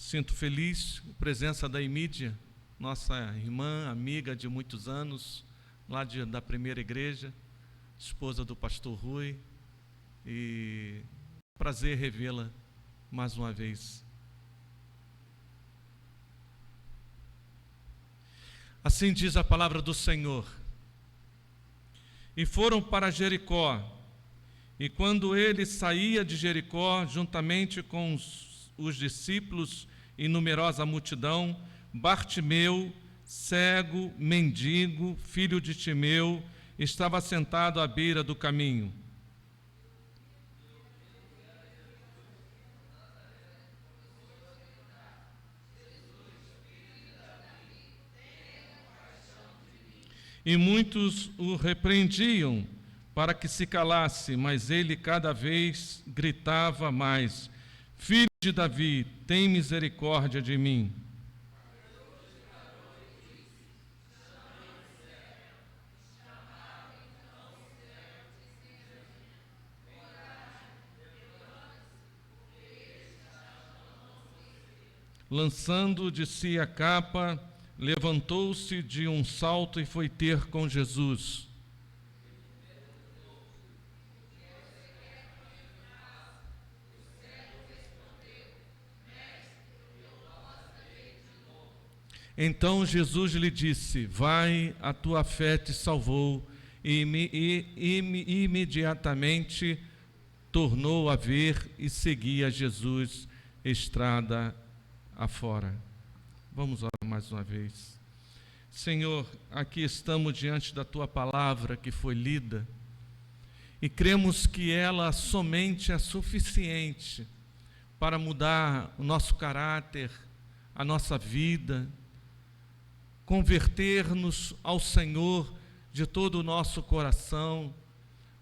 Sinto feliz a presença da Emídia, nossa irmã, amiga de muitos anos, lá da primeira igreja, esposa do pastor Rui, e prazer revê-la mais uma vez. Assim diz a palavra do Senhor. E foram para Jericó, e quando ele saía de Jericó, juntamente com os discípulos e numerosa multidão, Bartimeu, cego, mendigo, filho de Timeu, estava sentado à beira do caminho. E muitos o repreendiam para que se calasse, mas ele cada vez gritava mais: Filho de Davi, tem misericórdia de mim. Lançando de si a capa, levantou-se de um salto e foi ter com Jesus. Então Jesus lhe disse: vai, a tua fé te salvou. E imediatamente tornou a ver e seguia Jesus estrada afora. Vamos orar mais uma vez. Senhor, aqui estamos diante da tua palavra que foi lida e cremos que ela somente é suficiente para mudar o nosso caráter, a nossa vida, converter-nos ao Senhor de todo o nosso coração,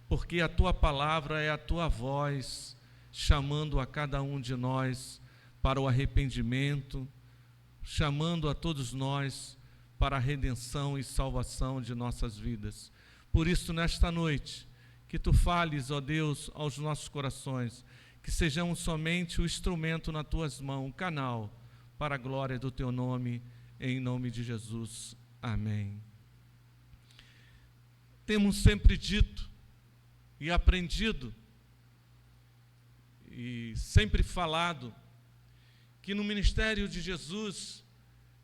porque a tua palavra é a tua voz, chamando a cada um de nós para o arrependimento, chamando a todos nós para a redenção e salvação de nossas vidas. Por isso, nesta noite, que tu fales, ó Deus, aos nossos corações, que sejamos somente o instrumento nas tuas mãos, um canal para a glória do teu nome, em nome de Jesus. Amém. Temos sempre dito e aprendido e sempre falado que no ministério de Jesus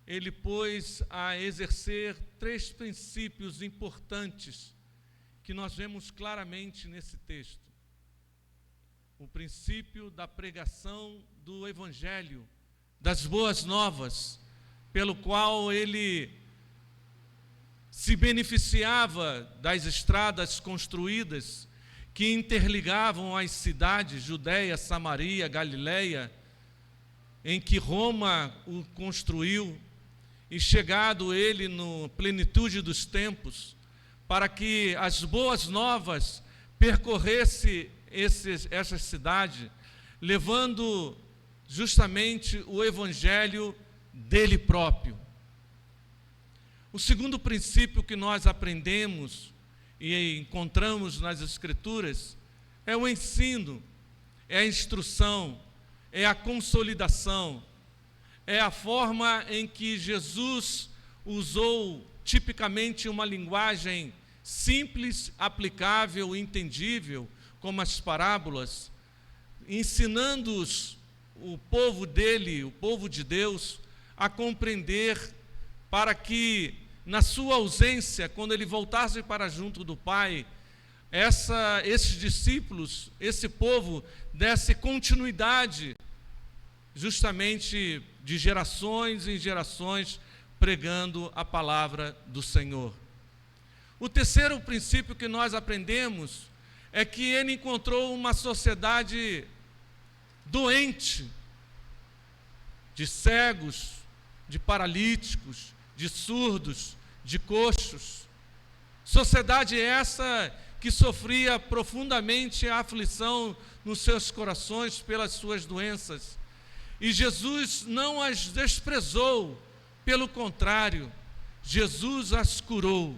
ele pôs a exercer 3 princípios importantes que nós vemos claramente nesse texto. O princípio da pregação do Evangelho, das boas novas, pelo qual ele se beneficiava das estradas construídas que interligavam as cidades, Judeia, Samaria, Galileia, em que Roma o construiu, e chegado ele na plenitude dos tempos, para que as boas novas percorresse essa cidade, levando justamente o Evangelho dele próprio. O segundo princípio que nós aprendemos e encontramos nas Escrituras é o ensino, é a instrução, é a consolidação, é a forma em que Jesus usou tipicamente uma linguagem simples, aplicável, entendível, como as parábolas, ensinando-os, o povo dele, o povo de Deus, a compreender para que, na sua ausência, quando ele voltasse para junto do Pai, esses discípulos, esse povo, desse continuidade, justamente de gerações em gerações, pregando a palavra do Senhor. O terceiro princípio que nós aprendemos é que ele encontrou uma sociedade doente, de cegos, de paralíticos, de surdos, de coxos. Sociedade essa que sofria profundamente a aflição nos seus corações pelas suas doenças. E Jesus não as desprezou, pelo contrário, Jesus as curou.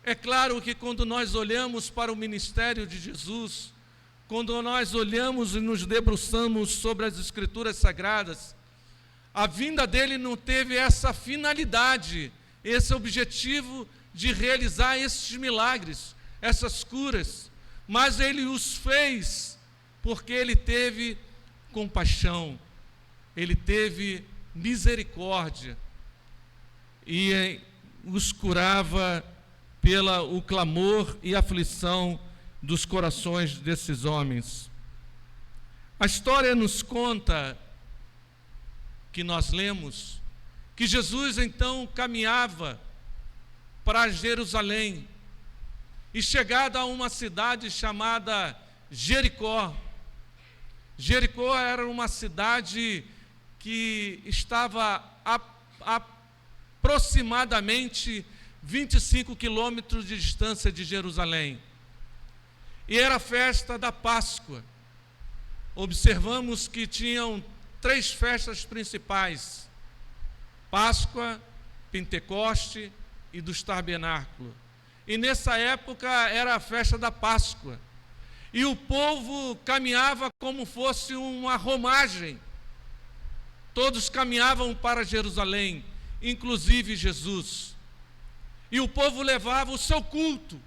É claro que quando nós olhamos para o ministério de Jesus, quando nós olhamos e nos debruçamos sobre as Escrituras Sagradas, A vinda dele não teve essa finalidade, esse objetivo de realizar esses milagres, essas curas, mas ele os fez porque ele teve compaixão, ele teve misericórdia e os curava pelo clamor e aflição dos corações desses homens. A história nos conta, que nós lemos, que Jesus então caminhava para Jerusalém e chegado a uma cidade chamada Jericó. Jericó era uma cidade que estava a aproximadamente 25 quilômetros de distância de Jerusalém. E era a festa da Páscoa. Observamos que tinham 3 festas principais: Páscoa, Pentecoste e dos Tabernáculos. E nessa época era a festa da Páscoa. E o povo caminhava como fosse uma romagem. Todos caminhavam para Jerusalém, inclusive Jesus. E o povo levava o seu culto,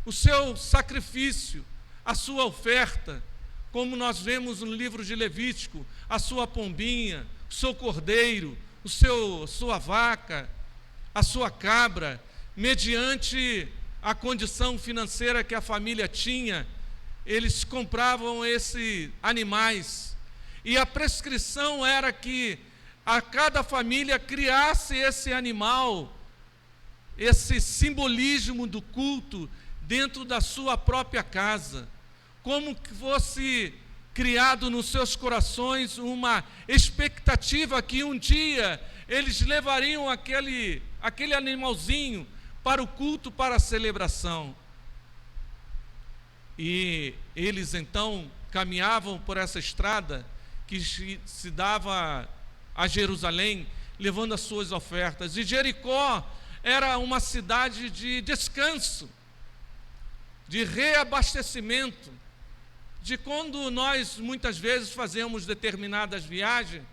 o seu sacrifício, a sua oferta, como nós vemos no livro de Levítico, a sua pombinha, o seu cordeiro, sua vaca, a sua cabra, mediante a condição financeira que a família tinha, eles compravam esses animais. E a prescrição era que a cada família criasse esse animal, esse simbolismo do culto, dentro da sua própria casa, como que fosse criado nos seus corações uma expectativa que um dia eles levariam aquele animalzinho para o culto, para a celebração. E eles então caminhavam por essa estrada que se dava a Jerusalém, levando as suas ofertas. E Jericó era uma cidade de descanso, de reabastecimento, de quando nós muitas vezes fazemos determinadas viagens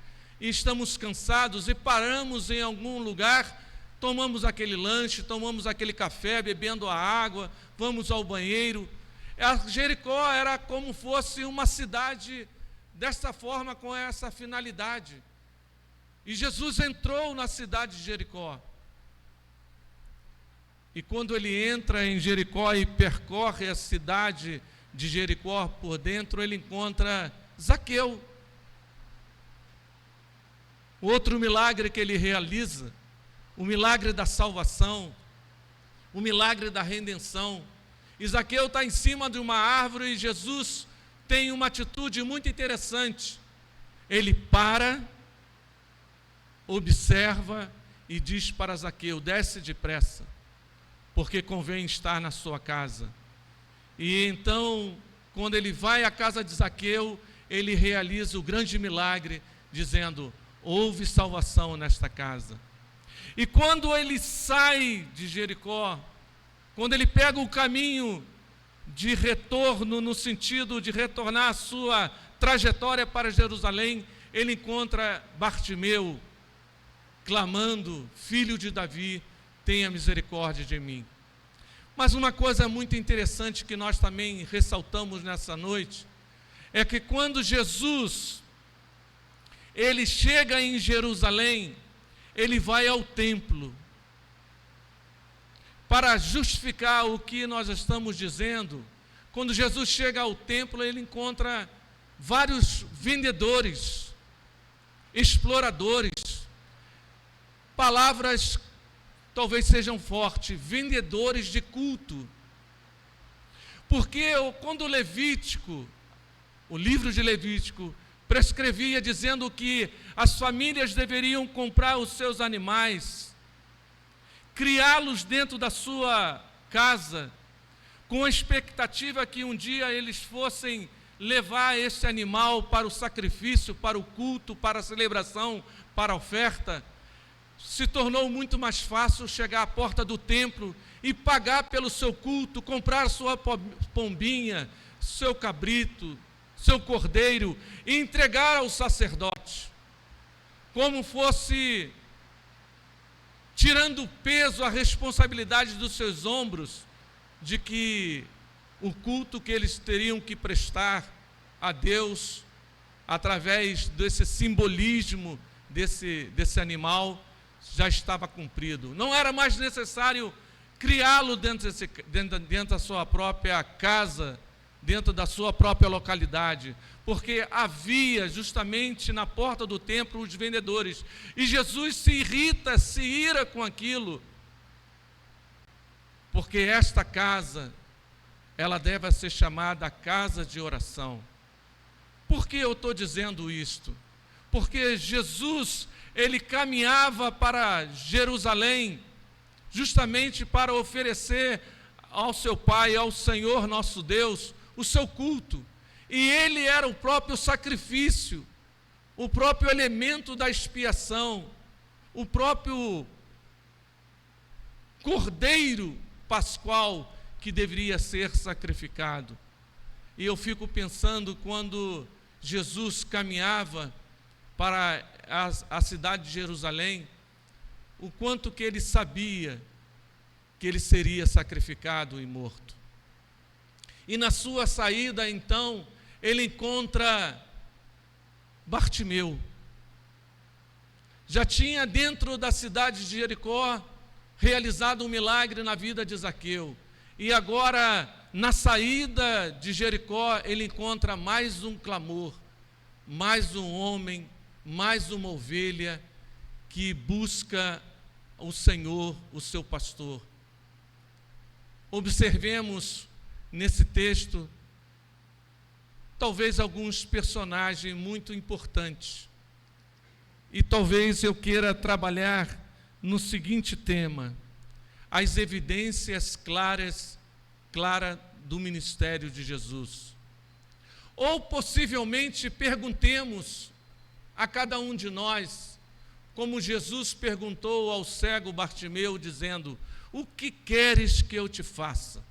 e estamos cansados e paramos em algum lugar, tomamos aquele lanche, tomamos aquele café, bebendo a água, vamos ao banheiro. A Jericó era como fosse uma cidade dessa forma, com essa finalidade. E Jesus entrou na cidade de Jericó. E quando ele entra em Jericó e percorre a cidade de Jericó por dentro, ele encontra Zaqueu. Outro milagre que ele realiza, o milagre da salvação, o milagre da redenção. E Zaqueu está em cima de uma árvore e Jesus tem uma atitude muito interessante. Ele para, observa e diz para Zaqueu: desce depressa, porque convém estar na sua casa. E então, quando ele vai à casa de Zaqueu, ele realiza o grande milagre, dizendo: houve salvação nesta casa. E quando ele sai de Jericó, quando ele pega o caminho de retorno, no sentido de retornar a sua trajetória para Jerusalém, ele encontra Bartimeu, clamando: filho de Davi, tenha misericórdia de mim. Mas uma coisa muito interessante que nós também ressaltamos nessa noite, é que quando Jesus, ele chega em Jerusalém, ele vai ao templo. Para justificar o que nós estamos dizendo, quando Jesus chega ao templo, ele encontra vários vendedores, exploradores, palavras talvez sejam fortes, vendedores de culto. Porque quando o livro de Levítico, prescrevia dizendo que as famílias deveriam comprar os seus animais, criá-los dentro da sua casa, com a expectativa que um dia eles fossem levar esse animal para o sacrifício, para o culto, para a celebração, para a oferta. Se tornou muito mais fácil chegar à porta do templo e pagar pelo seu culto, comprar sua pombinha, seu cabrito, seu cordeiro e entregar ao sacerdote. como fosse tirando o peso, a responsabilidade dos seus ombros, de que o culto que eles teriam que prestar a Deus, através desse simbolismo desse animal, já estava cumprido. Não era mais necessário criá-lo dentro da sua própria casa, dentro da sua própria localidade, porque havia justamente na porta do templo os vendedores, e Jesus se ira com aquilo, porque esta casa, ela deve ser chamada casa de oração. Por que eu estou dizendo isto? Porque Jesus, ele caminhava para Jerusalém, justamente para oferecer ao seu Pai, ao Senhor nosso Deus, o seu culto. E ele era o próprio sacrifício, o próprio elemento da expiação, o próprio cordeiro pascual que deveria ser sacrificado. E eu fico pensando, quando Jesus caminhava para a cidade de Jerusalém, o quanto que ele sabia que ele seria sacrificado e morto. E na sua saída, então, ele encontra Bartimeu. Já tinha dentro da cidade de Jericó realizado um milagre na vida de Zaqueu. E agora, na saída de Jericó, ele encontra mais um clamor, mais um homem, mais uma ovelha que busca o Senhor, o seu pastor. Observemos nesse texto, talvez alguns personagens muito importantes. E talvez eu queira trabalhar no seguinte tema: as evidências claras do ministério de Jesus. Ou possivelmente perguntemos a cada um de nós, como Jesus perguntou ao cego Bartimeu, dizendo: o que queres que eu te faça?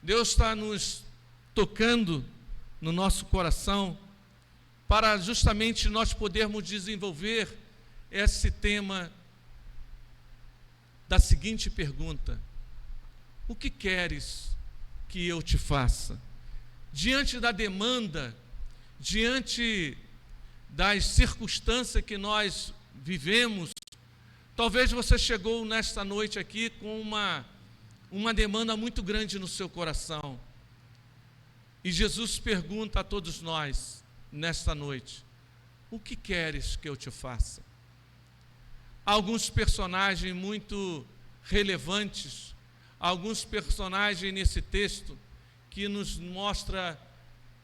Deus está nos tocando no nosso coração para justamente nós podermos desenvolver esse tema da seguinte pergunta: o que queres que eu te faça? Diante da demanda, diante das circunstâncias que nós vivemos, talvez você chegou nesta noite aqui com uma demanda muito grande no seu coração. E Jesus pergunta a todos nós, nesta noite: o que queres que eu te faça? Alguns personagens muito relevantes, alguns personagens nesse texto que nos mostra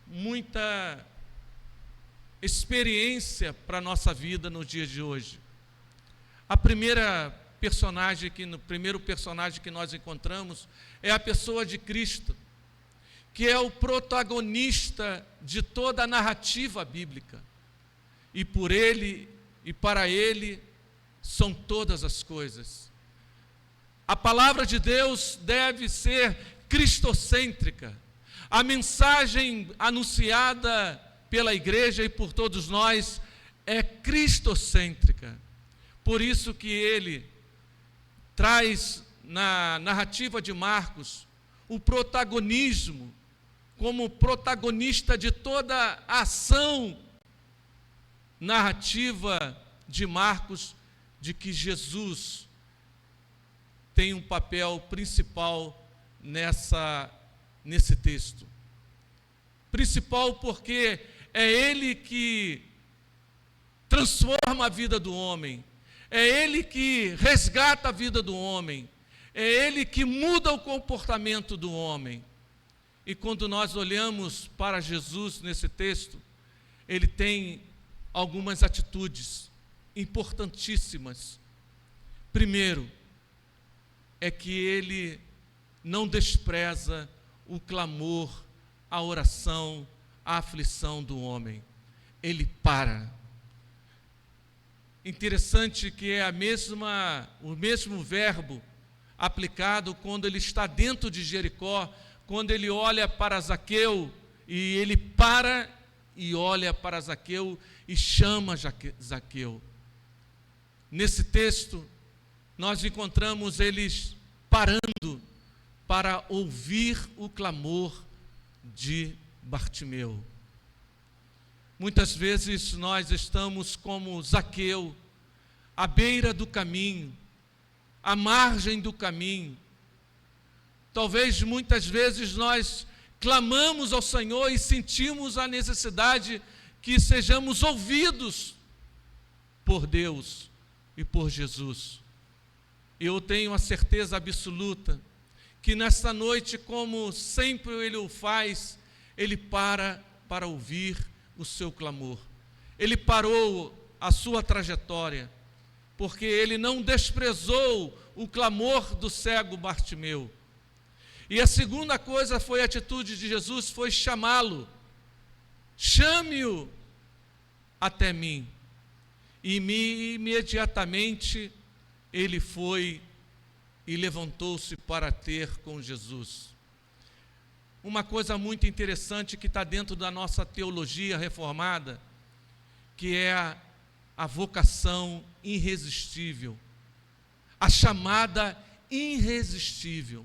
muita experiência para a nossa vida no dia de hoje. O primeiro personagem que nós encontramos é a pessoa de Cristo, que é o protagonista de toda a narrativa bíblica. E por ele e para ele são todas as coisas. A palavra de Deus deve ser cristocêntrica. A mensagem anunciada pela igreja e por todos nós é cristocêntrica. Por isso que ele traz na narrativa de Marcos o protagonismo, como protagonista de toda a ação narrativa de Marcos, de que Jesus tem um papel principal nesse texto. Principal porque é ele que transforma a vida do homem, é ele que resgata a vida do homem, é ele que muda o comportamento do homem. E quando nós olhamos para Jesus nesse texto, ele tem algumas atitudes importantíssimas. Primeiro, é que ele não despreza o clamor, a oração, a aflição do homem. Ele para. Interessante que é o mesmo verbo aplicado quando ele está dentro de Jericó, quando ele olha para Zaqueu e ele para e olha para Zaqueu e chama Zaqueu. Nesse texto, nós encontramos eles parando para ouvir o clamor de Bartimeu. Muitas vezes nós estamos como Zaqueu, à beira do caminho, à margem do caminho. Talvez muitas vezes nós clamamos ao Senhor e sentimos a necessidade que sejamos ouvidos por Deus e por Jesus. Eu tenho a certeza absoluta que nesta noite, como sempre Ele o faz, Ele para ouvir o seu clamor. Ele parou a sua trajetória, porque Ele não desprezou o clamor do cego Bartimeu. E a segunda coisa foi a atitude de Jesus, foi chamá-lo. Chame-o até mim. E imediatamente ele foi e levantou-se para ter com Jesus. Uma coisa muito interessante que está dentro da nossa teologia reformada, que é a vocação irresistível, a chamada irresistível.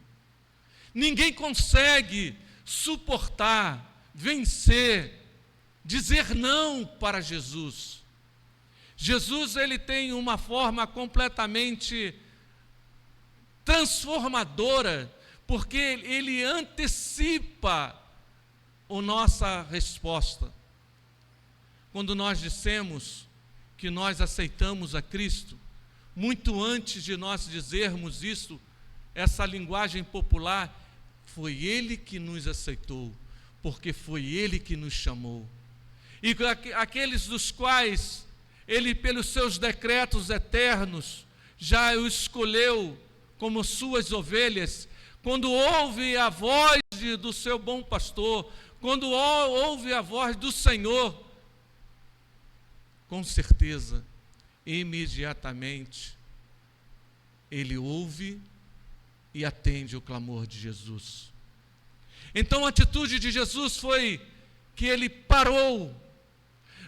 Ninguém consegue suportar, vencer, dizer não para Jesus. Jesus, ele tem uma forma completamente transformadora, porque ele antecipa a nossa resposta. Quando nós dissemos que nós aceitamos a Cristo, muito antes de nós dizermos isso, essa linguagem popular, foi Ele que nos aceitou, porque foi Ele que nos chamou. E aqueles dos quais Ele, pelos seus decretos eternos, já o escolheu como suas ovelhas, quando ouve a voz do seu bom pastor, quando ouve a voz do Senhor, com certeza, imediatamente, Ele ouve e atende o clamor de Jesus. Então a atitude de Jesus foi que Ele parou,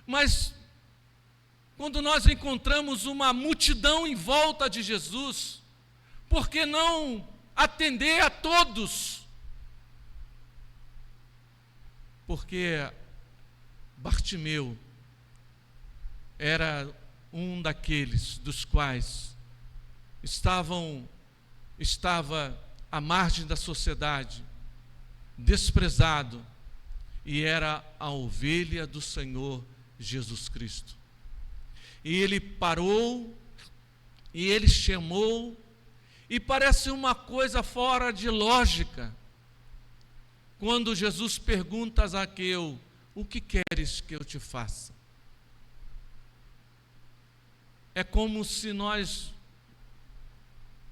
mas quando nós encontramos uma multidão em volta de Jesus, por que não atender a todos? Porque Bartimeu era um daqueles dos quais estava à margem da sociedade, desprezado, e era a ovelha do Senhor Jesus Cristo. E ele parou, e ele chamou, e parece uma coisa fora de lógica, quando Jesus pergunta a Zaqueu: o que queres que eu te faça? É como se nós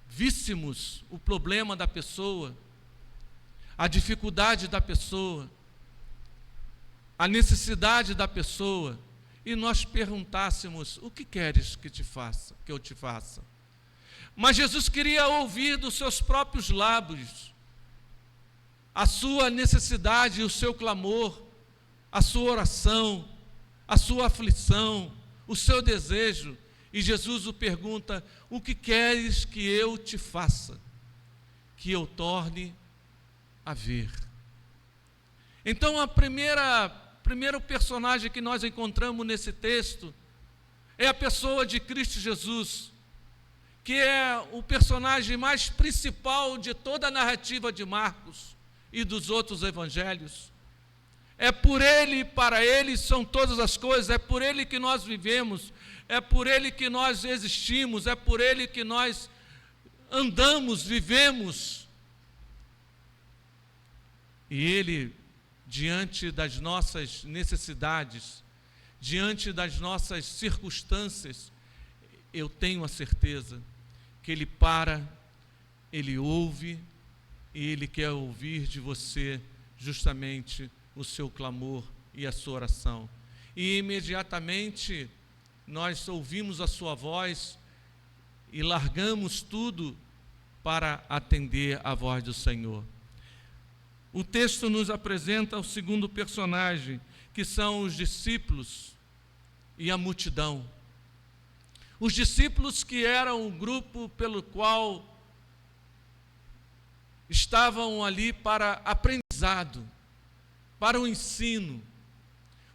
víssemos o problema da pessoa, a dificuldade da pessoa, a necessidade da pessoa, e nós perguntássemos: o que queres que eu te faça? Mas Jesus queria ouvir dos seus próprios lábios a sua necessidade, o seu clamor, a sua oração, a sua aflição, o seu desejo. E Jesus o pergunta: o que queres que eu te faça? Que eu torne a ver. Então primeiro personagem que nós encontramos nesse texto é a pessoa de Cristo Jesus, que é o personagem mais principal de toda a narrativa de Marcos e dos outros evangelhos. É por Ele, para Ele são todas as coisas, é por Ele que nós vivemos, é por Ele que nós existimos, é por Ele que nós andamos, vivemos. E Ele, diante das nossas necessidades, diante das nossas circunstâncias, eu tenho a certeza que Ele para, Ele ouve, e Ele quer ouvir de você justamente o seu clamor e a sua oração. E imediatamente nós ouvimos a sua voz e largamos tudo para atender a voz do Senhor. O texto nos apresenta o segundo personagem, que são os discípulos e a multidão. Os discípulos, que eram o grupo pelo qual estavam ali para aprendizado, para o ensino.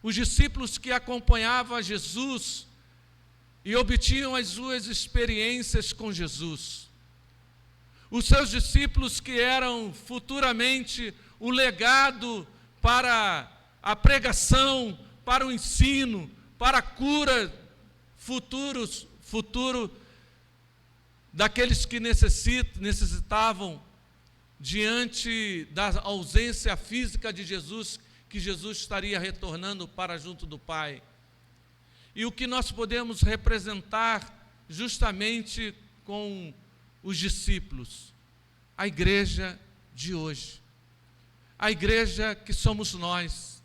Os discípulos que acompanhavam Jesus e obtinham as suas experiências com Jesus. Os seus discípulos, que eram futuramente o legado para a pregação, para o ensino, para a cura futuro daqueles que necessitavam diante da ausência física de Jesus, que Jesus estaria retornando para junto do Pai. E o que nós podemos representar justamente com os discípulos? A igreja de hoje. A igreja que somos nós,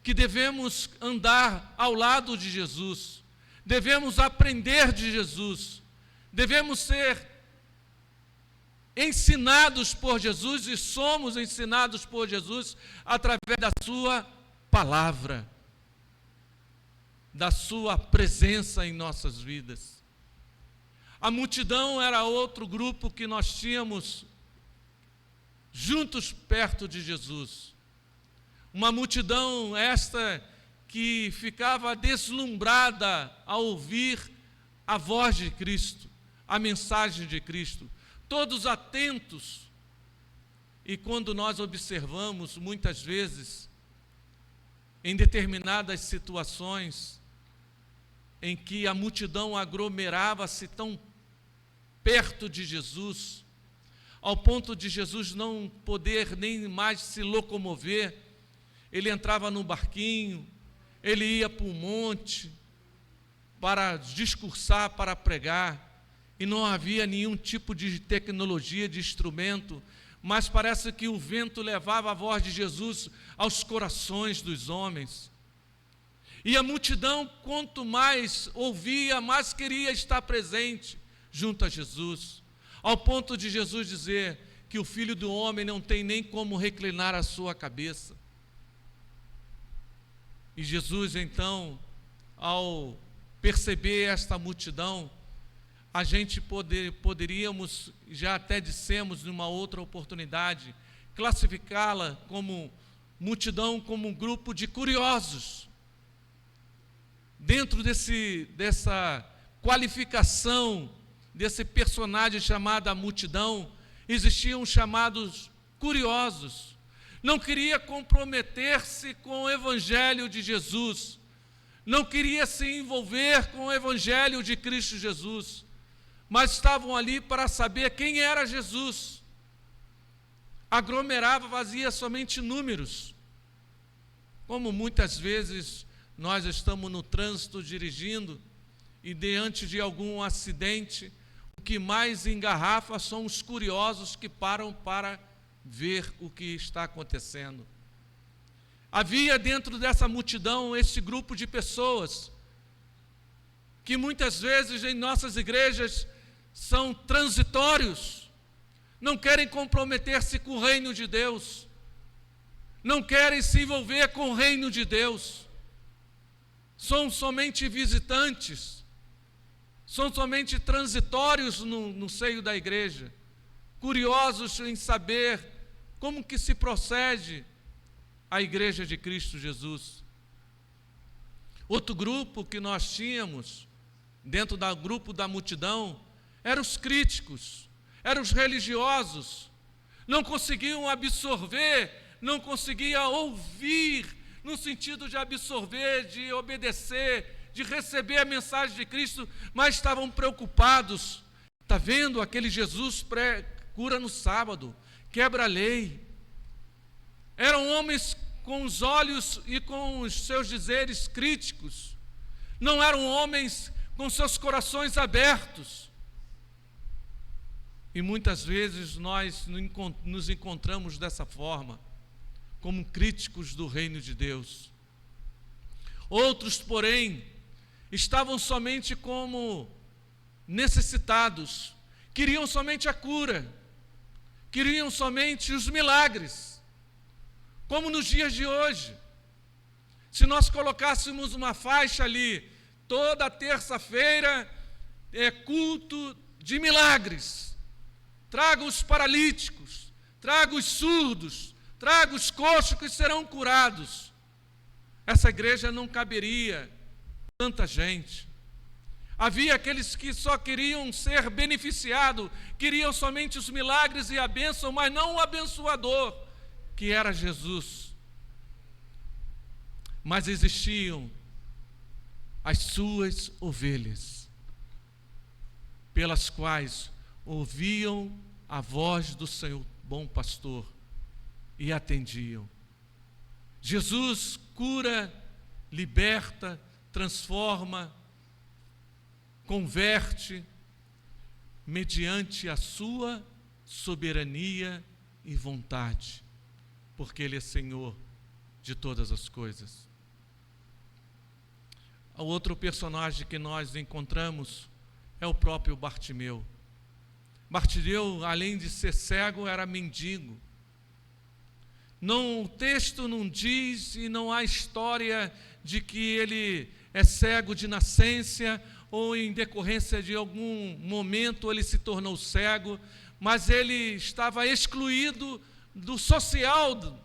que devemos andar ao lado de Jesus, devemos aprender de Jesus, devemos ser ensinados por Jesus, e somos ensinados por Jesus através da sua palavra, da sua presença em nossas vidas. A multidão era outro grupo que nós tínhamos juntos perto de Jesus. Uma multidão esta que ficava deslumbrada ao ouvir a voz de Cristo, a mensagem de Cristo, todos atentos. E quando nós observamos, muitas vezes, em determinadas situações, em que a multidão aglomerava-se tão perto de Jesus, ao ponto de Jesus não poder nem mais se locomover, ele entrava num barquinho, ele ia para o monte para discursar, para pregar, e não havia nenhum tipo de tecnologia, de instrumento, mas parece que o vento levava a voz de Jesus aos corações dos homens. E a multidão, quanto mais ouvia, mais queria estar presente junto a Jesus, ao ponto de Jesus dizer que o Filho do Homem não tem nem como reclinar a sua cabeça. E Jesus, então, ao perceber esta multidão, a gente poderíamos, já até dissemos numa outra oportunidade, classificá-la como multidão, como um grupo de curiosos. Dentro dessa qualificação, desse personagem chamado a multidão, existiam os chamados curiosos. Não queria comprometer-se com o Evangelho de Jesus, não queria se envolver com o Evangelho de Cristo Jesus, mas estavam ali para saber quem era Jesus. Aglomerava, fazia somente números. Como muitas vezes nós estamos no trânsito dirigindo e diante de algum acidente, o que mais engarrafa são os curiosos que param para ver o que está acontecendo. Havia dentro dessa multidão esse grupo de pessoas que muitas vezes em nossas igrejas são transitórios, não querem comprometer-se com o reino de Deus, não querem se envolver com o reino de Deus, são somente visitantes, são somente transitórios no seio da igreja, curiosos em saber como que se procede a igreja de Cristo Jesus. Outro grupo que nós tínhamos, dentro do grupo da multidão, eram os críticos, eram os religiosos, não conseguiam absorver, não conseguiam ouvir, no sentido de absorver, de obedecer, de receber a mensagem de Cristo, mas estavam preocupados. Está vendo aquele Jesus cura no sábado, quebra a lei. Eram homens com os olhos e com os seus dizeres críticos, não eram homens com seus corações abertos. E muitas vezes nós nos encontramos dessa forma, como críticos do reino de Deus. Outros, porém, estavam somente como necessitados, queriam somente a cura, queriam somente os milagres, como nos dias de hoje. Se nós colocássemos uma faixa ali, toda terça-feira é culto de milagres. Traga os paralíticos, traga os surdos, traga os coxos que serão curados. Essa igreja não caberia tanta gente. Havia aqueles que só queriam ser beneficiados, queriam somente os milagres e a bênção, mas não o abençoador, que era Jesus. Mas existiam as suas ovelhas, pelas quais ouviam a voz do Senhor bom pastor e atendiam. Jesus cura, liberta, transforma, converte, mediante a sua soberania e vontade, porque Ele é Senhor de todas as coisas. O outro personagem que nós encontramos é o próprio Bartimeu. Bartimeu, além de ser cego, era mendigo. O texto não diz e não há história de que ele é cego de nascença ou em decorrência de algum momento ele se tornou cego, mas ele estava excluído do social.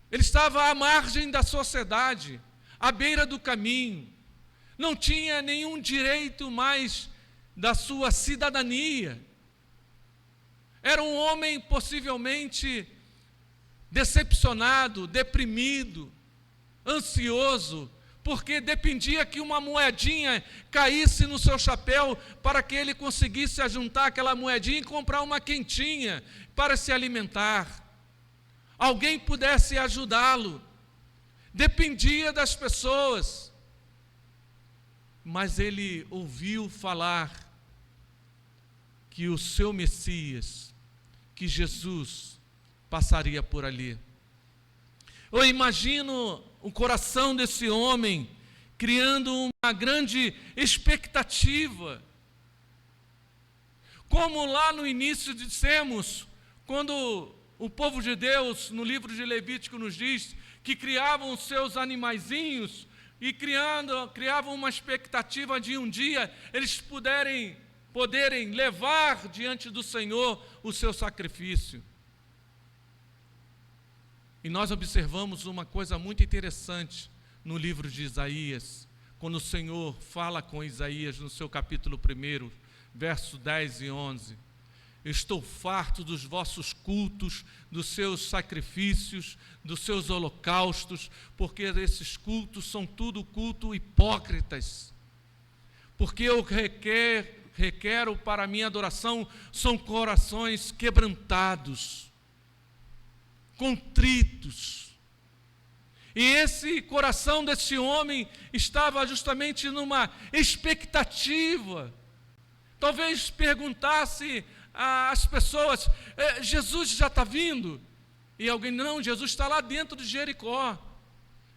Ele estava à margem da sociedade, à beira do caminho. Não tinha nenhum direito mais da sua cidadania. Era um homem possivelmente decepcionado, deprimido, ansioso, porque dependia que uma moedinha caísse no seu chapéu para que ele conseguisse ajuntar aquela moedinha e comprar uma quentinha para se alimentar. Alguém pudesse ajudá-lo. Dependia das pessoas. Mas ele ouviu falar que o seu Messias, que Jesus, passaria por ali. Eu imagino o coração desse homem criando uma grande expectativa. Como lá no início dissemos, quando o povo de Deus, no livro de Levítico, nos diz que criavam os seus animaizinhos e criavam uma expectativa de um dia eles poderem levar diante do Senhor o seu sacrifício. E nós observamos uma coisa muito interessante no livro de Isaías, quando o Senhor fala com Isaías no seu capítulo 1, versos 10 e 11. Eu estou farto dos vossos cultos, dos seus sacrifícios, dos seus holocaustos, porque esses cultos são tudo culto hipócritas. Porque eu requero para a minha adoração são corações quebrantados, contritos. E esse coração desse homem estava justamente numa expectativa. Talvez perguntasse às pessoas, Jesus já está vindo? E alguém, não, Jesus está lá dentro de Jericó.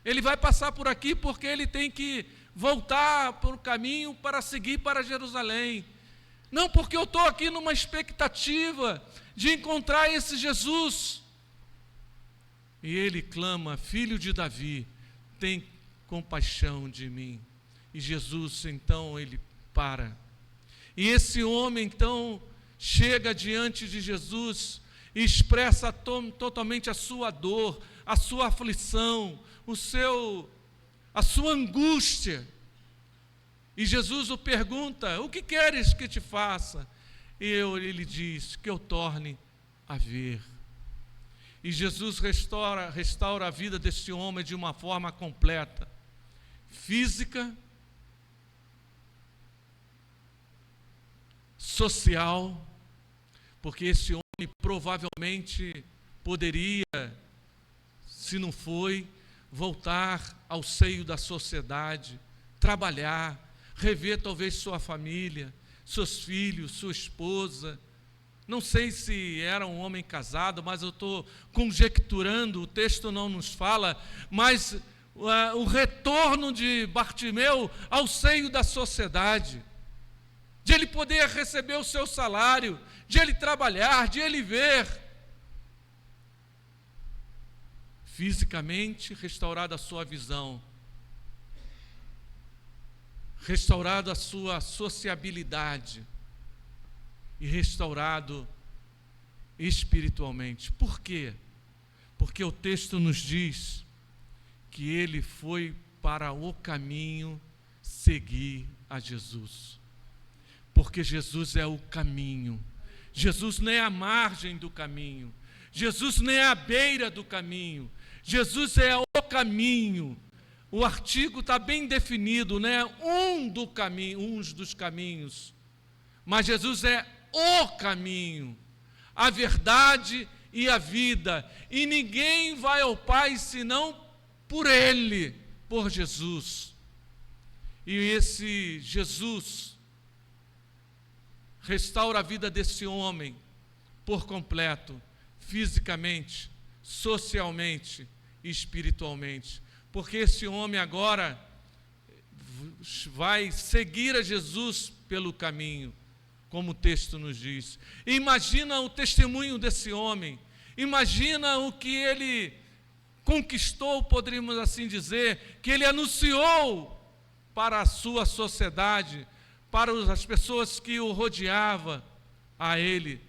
Ele vai passar por aqui porque ele tem que voltar para o caminho para seguir para Jerusalém. Não, porque eu estou aqui numa expectativa de encontrar esse Jesus. E ele clama, filho de Davi, tem compaixão de mim. E Jesus, então, ele para. E esse homem, então, chega diante de Jesus e expressa totalmente a sua dor, a sua aflição, a sua angústia. E Jesus o pergunta, o que queres que te faça? E ele diz, que eu torne a ver. E Jesus restaura a vida desse homem de uma forma completa, física, social, porque esse homem provavelmente poderia, se não foi, voltar ao seio da sociedade, trabalhar, rever talvez sua família, seus filhos, sua esposa. Não sei se era um homem casado, mas eu estou conjecturando, o texto não nos fala, mas o retorno de Bartimeu ao seio da sociedade, de ele poder receber o seu salário, de ele trabalhar, de ele ver. fisicamente, restaurado a sua visão, restaurado a sua sociabilidade e restaurado espiritualmente. Por quê? Porque o texto nos diz que ele foi para o caminho seguir a Jesus. Porque Jesus é o caminho. Jesus não é a margem do caminho. Jesus não é a beira do caminho. Jesus é o caminho. O artigo está bem definido, né? Uns dos caminhos. Mas Jesus é o caminho, a verdade e a vida. E ninguém vai ao Pai senão por Ele, por Jesus. E esse Jesus restaura a vida desse homem por completo, fisicamente, socialmente e espiritualmente. Porque esse homem agora vai seguir a Jesus pelo caminho, como o texto nos diz. E imagina o testemunho desse homem, imagina o que ele conquistou, poderíamos assim dizer, que ele anunciou para a sua sociedade, para as pessoas que o rodeavam a ele: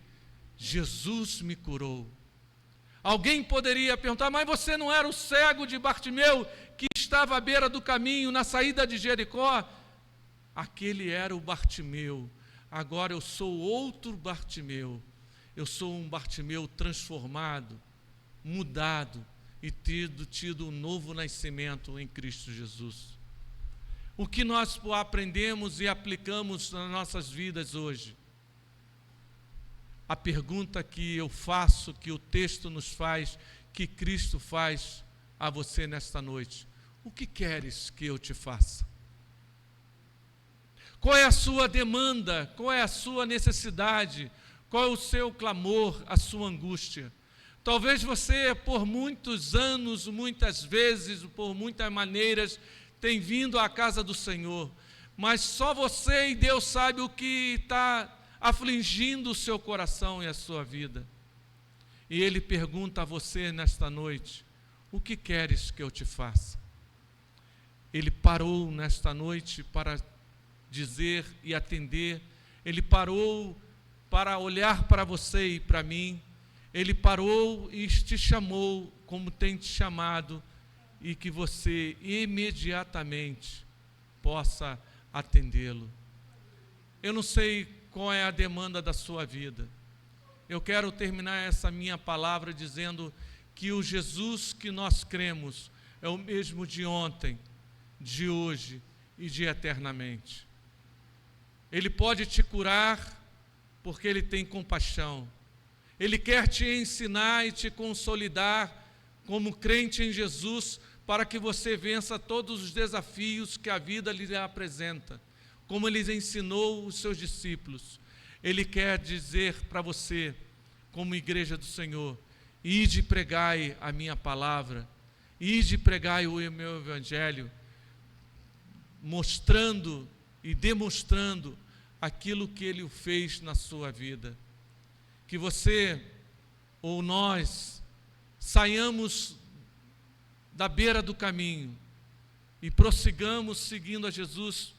Jesus me curou. Alguém poderia perguntar: mas você não era o cego de Bartimeu que estava à beira do caminho, na saída de Jericó? Aquele era o Bartimeu. Agora eu sou outro Bartimeu. Eu sou um Bartimeu transformado, mudado e tido um novo nascimento em Cristo Jesus. O que nós aprendemos e aplicamos nas nossas vidas hoje? A pergunta que eu faço, que o texto nos faz, que Cristo faz a você nesta noite: o que queres que eu te faça? Qual é a sua demanda? Qual é a sua necessidade? Qual é o seu clamor, a sua angústia? Talvez você, por muitos anos, muitas vezes, por muitas maneiras, tenha vindo à casa do Senhor, mas só você e Deus sabe o que está afligindo o seu coração e a sua vida. E Ele pergunta a você nesta noite: o que queres que eu te faça? Ele parou nesta noite para dizer e atender. Ele parou para olhar para você e para mim. Ele parou e te chamou como tem te chamado, e que você imediatamente possa atendê-lo. Eu não sei qual é a demanda da sua vida. Eu quero terminar essa minha palavra dizendo que o Jesus que nós cremos é o mesmo de ontem, de hoje e de eternamente. Ele pode te curar porque Ele tem compaixão. Ele quer te ensinar e te consolidar como crente em Jesus, para que você vença todos os desafios que a vida lhe apresenta, como Ele ensinou os seus discípulos. Ele quer dizer para você, como igreja do Senhor: ide e pregai a minha palavra, ide e pregai o meu evangelho, mostrando e demonstrando aquilo que Ele fez na sua vida. Que você ou nós saiamos da beira do caminho e prossigamos seguindo a Jesus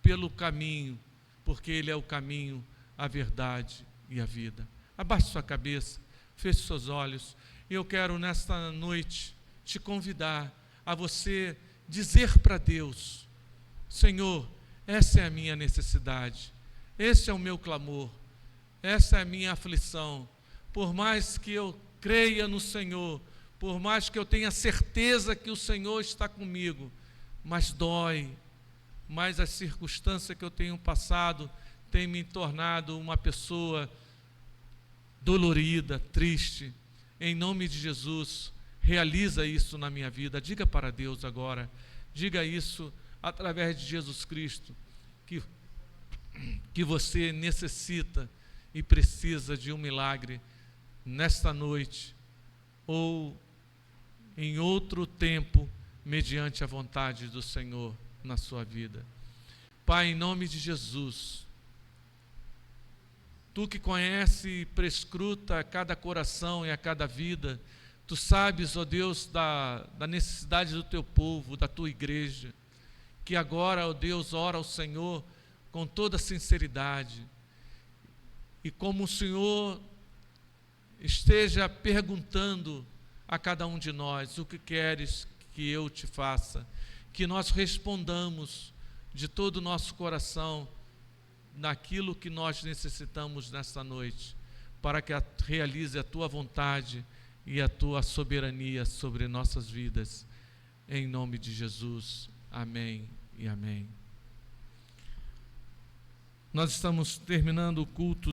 pelo caminho, porque Ele é o caminho, a verdade e a vida. Abaixe sua cabeça, feche seus olhos, e eu quero nesta noite te convidar a você dizer para Deus: Senhor, essa é a minha necessidade, esse é o meu clamor, essa é a minha aflição. Por mais que eu creia no Senhor, por mais que eu tenha certeza que o Senhor está comigo, mas dói, mas a circunstância que eu tenho passado tem me tornado uma pessoa dolorida, triste. Em nome de Jesus, realiza isso na minha vida. Diga para Deus agora, diga isso através de Jesus Cristo, que você necessita e precisa de um milagre nesta noite, ou em outro tempo, mediante a vontade do Senhor na sua vida. Pai, em nome de Jesus, Tu que conhece e prescruta a cada coração e a cada vida, Tu sabes, ó Deus, da necessidade do teu povo, da tua igreja, que agora, ó Deus, ora ao Senhor com toda sinceridade. E como o Senhor esteja perguntando a cada um de nós: o que queres que eu te faça? Que nós respondamos de todo o nosso coração naquilo que nós necessitamos nesta noite, para que realize a tua vontade e a tua soberania sobre nossas vidas. Em nome de Jesus. Amém e amém. Nós estamos terminando o culto